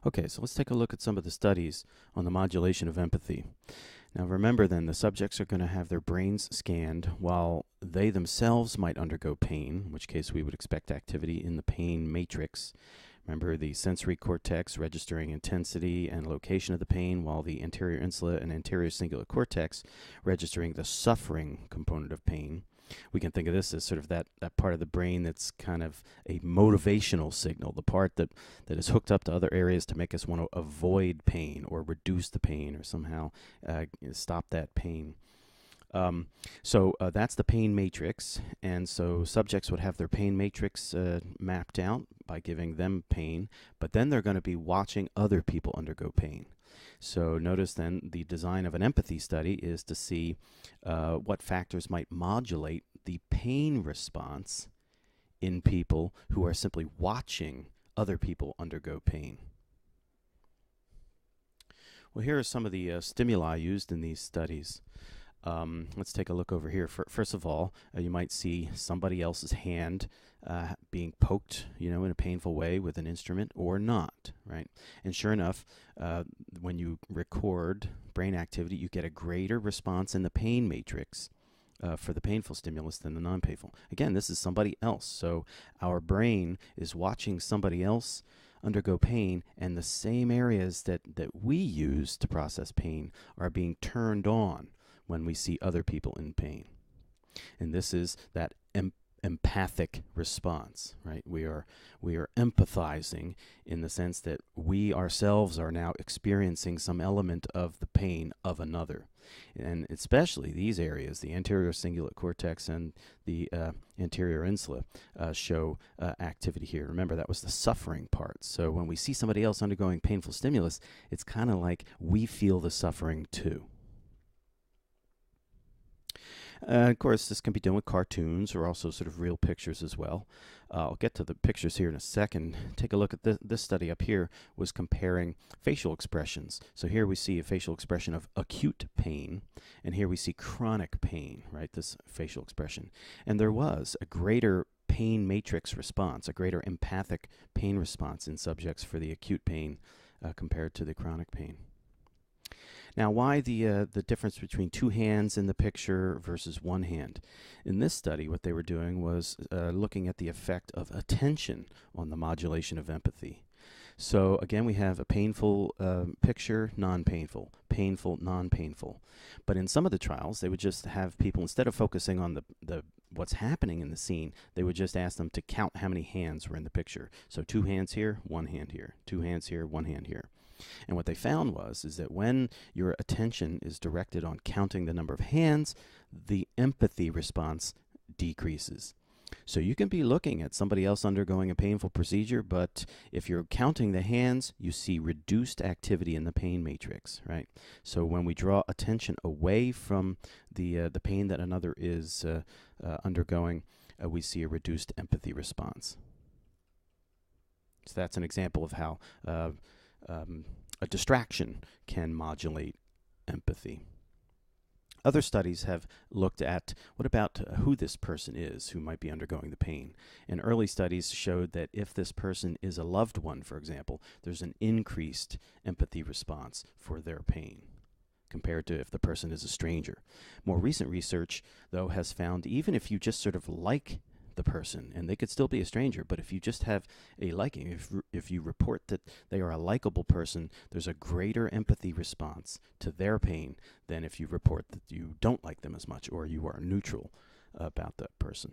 Okay, so let's take a look at some of the studies on the modulation of empathy. Now remember then, the subjects are going to have their brains scanned while they themselves might undergo pain, in which case we would expect activity in the pain matrix. Remember the sensory cortex registering intensity and location of the pain, while the anterior insula and anterior cingulate cortex registering the suffering component of pain. We can think of this as sort of that part of the brain that's kind of a motivational signal, the part that is hooked up to other areas to make us want to avoid pain or reduce the pain or somehow stop that pain. So that's the pain matrix, and so subjects would have their pain matrix mapped out by giving them pain, but then they're going to be watching other people undergo pain. So notice then the design of an empathy study is to see what factors might modulate the pain response in people who are simply watching other people undergo pain. Well, here are some of the stimuli used in these studies. Let's take a look over here. First of all, you might see somebody else's hand being poked, in a painful way with an instrument or not, right? And sure enough, when you record brain activity, you get a greater response in the pain matrix for the painful stimulus than the non-painful. Again, this is somebody else. So our brain is watching somebody else undergo pain, and the same areas that we use to process pain are being turned on when we see other people in pain. And this is that empathic response, right? We are empathizing in the sense that we ourselves are now experiencing some element of the pain of another. And especially these areas, the anterior cingulate cortex and the anterior insula, show activity here. Remember, that was the suffering part. So when we see somebody else undergoing painful stimulus, it's kind of like we feel the suffering too. Of course, this can be done with cartoons or also sort of real pictures as well. I'll get to the pictures here in a second. Take a look at this study up here was comparing facial expressions. So here we see a facial expression of acute pain, and here we see chronic pain, right, this facial expression. And there was a greater pain matrix response, a greater empathic pain response in subjects for the acute pain compared to the chronic pain. Now, why the difference between two hands in the picture versus one hand? In this study, what they were doing was looking at the effect of attention on the modulation of empathy. So again, we have a painful picture, non-painful, painful, non-painful. But in some of the trials, they would just have people, instead of focusing on the what's happening in the scene, they would just ask them to count how many hands were in the picture. So 2 hands here, 1 hand here, 2 hands here, 1 hand here. And what they found is that when your attention is directed on counting the number of hands, the empathy response decreases. So you can be looking at somebody else undergoing a painful procedure, but if you're counting the hands, you see reduced activity in the pain matrix, right? So when we draw attention away from the pain that another is undergoing, we see a reduced empathy response. So that's an example of how a distraction can modulate empathy. Other studies have looked at what about who this person is who might be undergoing the pain. And early studies showed that if this person is a loved one, for example, there's an increased empathy response for their pain compared to if the person is a stranger. More recent research, though, has found even if you just sort of like the person, and they could still be a stranger, but if you just have a liking, if you report that they are a likable person, there's a greater empathy response to their pain than if you report that you don't like them as much or you are neutral about that person.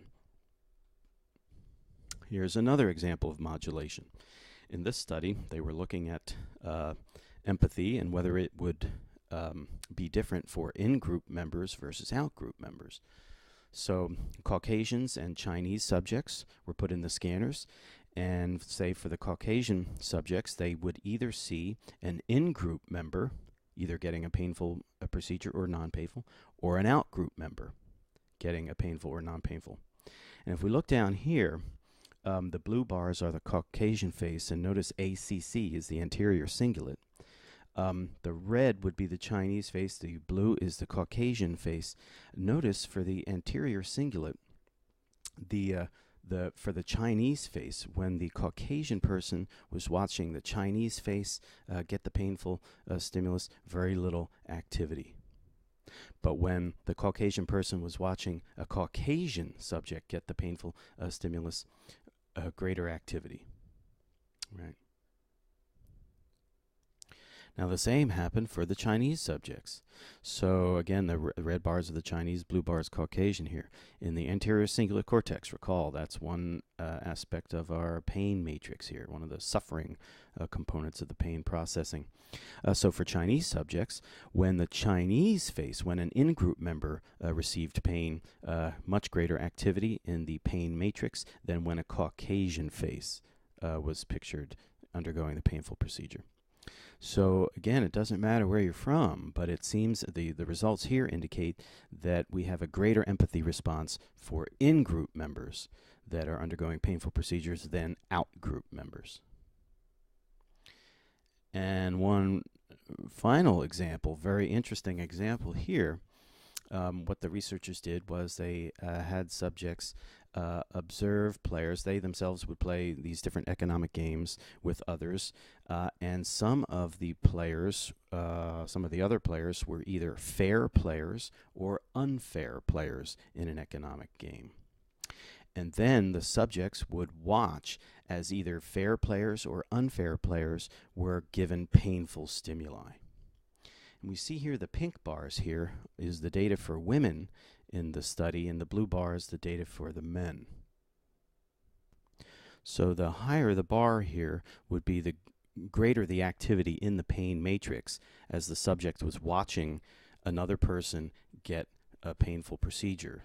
Here's another example of modulation. In this study, they were looking at empathy and whether it would be different for in-group members versus out-group members. So Caucasians and Chinese subjects were put in the scanners, and say for the Caucasian subjects, they would either see an in-group member either getting a painful procedure or non-painful, or an out-group member getting a painful or non-painful. And if we look down here, the blue bars are the Caucasian face, and notice ACC is the anterior cingulate. The red would be the Chinese face, the blue is the Caucasian face. Notice for the anterior cingulate, the For the Chinese face, when the Caucasian person was watching the Chinese face get the painful stimulus, very little activity. But when the Caucasian person was watching a Caucasian subject get the painful stimulus, greater activity. Right. Now the same happened for the Chinese subjects. So again, the red bars are the Chinese, blue bars Caucasian here. In the anterior cingulate cortex, recall, that's one aspect of our pain matrix here, one of the suffering components of the pain processing. So for Chinese subjects, when the Chinese face, when an in-group member received pain, much greater activity in the pain matrix than when a Caucasian face was pictured undergoing the painful procedure. So again, it doesn't matter where you're from, but it seems the results here indicate that we have a greater empathy response for in-group members that are undergoing painful procedures than out-group members. And one final example, very interesting example here, what the researchers did was they had subjects observe players. They themselves would play these different economic games with others, and some of the players, some of the other players were either fair players or unfair players in an economic game. And then the subjects would watch as either fair players or unfair players were given painful stimuli. And we see here the pink bars here is the data for women in the study, and the blue bar is the data for the men. So the higher the bar here would be the greater the activity in the pain matrix as the subject was watching another person get a painful procedure.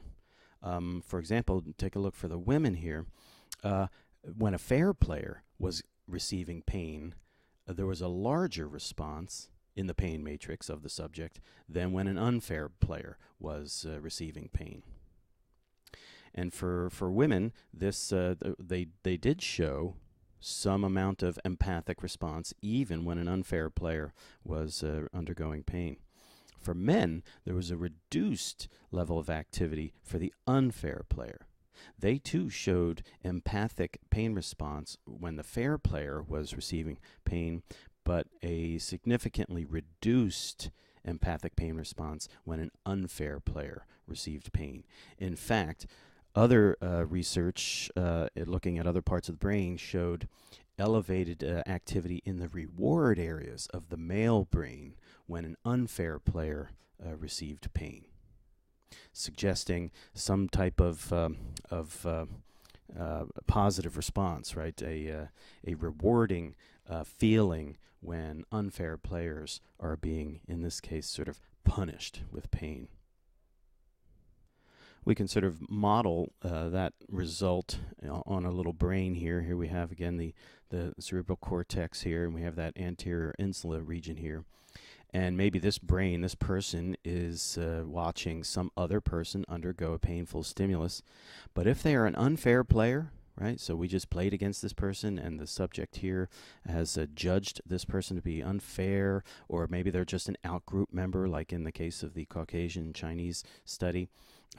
For example, take a look for the women here. When a fair player was receiving pain, there was a larger response in the pain matrix of the subject than when an unfair player was receiving pain. And for women, this they did show some amount of empathic response even when an unfair player was undergoing pain. For men, there was a reduced level of activity for the unfair player. They too showed empathic pain response when the fair player was receiving pain, but a significantly reduced empathic pain response when an unfair player received pain. In fact, other research looking at other parts of the brain showed elevated activity in the reward areas of the male brain when an unfair player received pain, suggesting some type of positive response, right? A rewarding feeling when unfair players are being, in this case, sort of punished with pain. We can sort of model that result on a little brain here. Here we have, again, the cerebral cortex here, and we have that anterior insula region here. And maybe this brain, this person, is watching some other person undergo a painful stimulus. But if they are an unfair player, right, so we just played against this person and the subject here has judged this person to be unfair, or maybe they're just an out-group member, like in the case of the Caucasian Chinese study.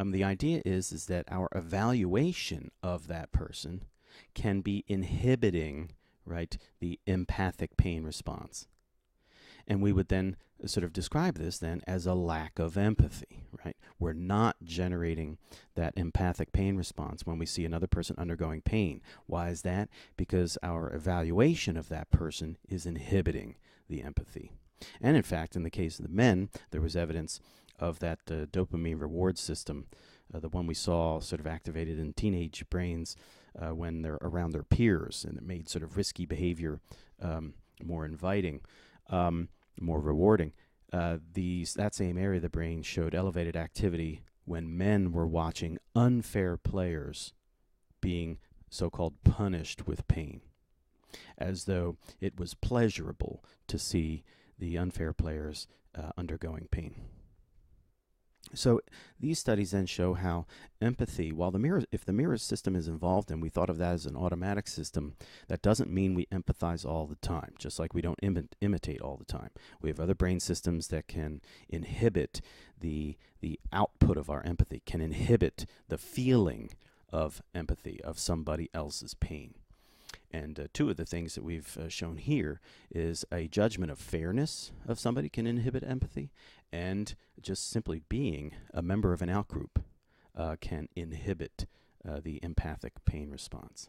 The idea is that our evaluation of that person can be inhibiting, right, the empathic pain response. And we would then sort of describe this then as a lack of empathy, right? We're not generating that empathic pain response when we see another person undergoing pain. Why is that? Because our evaluation of that person is inhibiting the empathy. And in fact, in the case of the men, there was evidence of that dopamine reward system, the one we saw sort of activated in teenage brains when they're around their peers, and it made sort of risky behavior more inviting. More rewarding. That same area of the brain showed elevated activity when men were watching unfair players being so-called punished with pain, as though it was pleasurable to see the unfair players undergoing pain. So these studies then show how empathy, while if the mirror system is involved and we thought of that as an automatic system, that doesn't mean we empathize all the time, just like we don't imitate all the time. We have other brain systems that can inhibit the output of our empathy, can inhibit the feeling of empathy, of somebody else's pain. And two of the things that we've shown here is a judgment of fairness of somebody can inhibit empathy, and just simply being a member of an outgroup can inhibit the empathic pain response.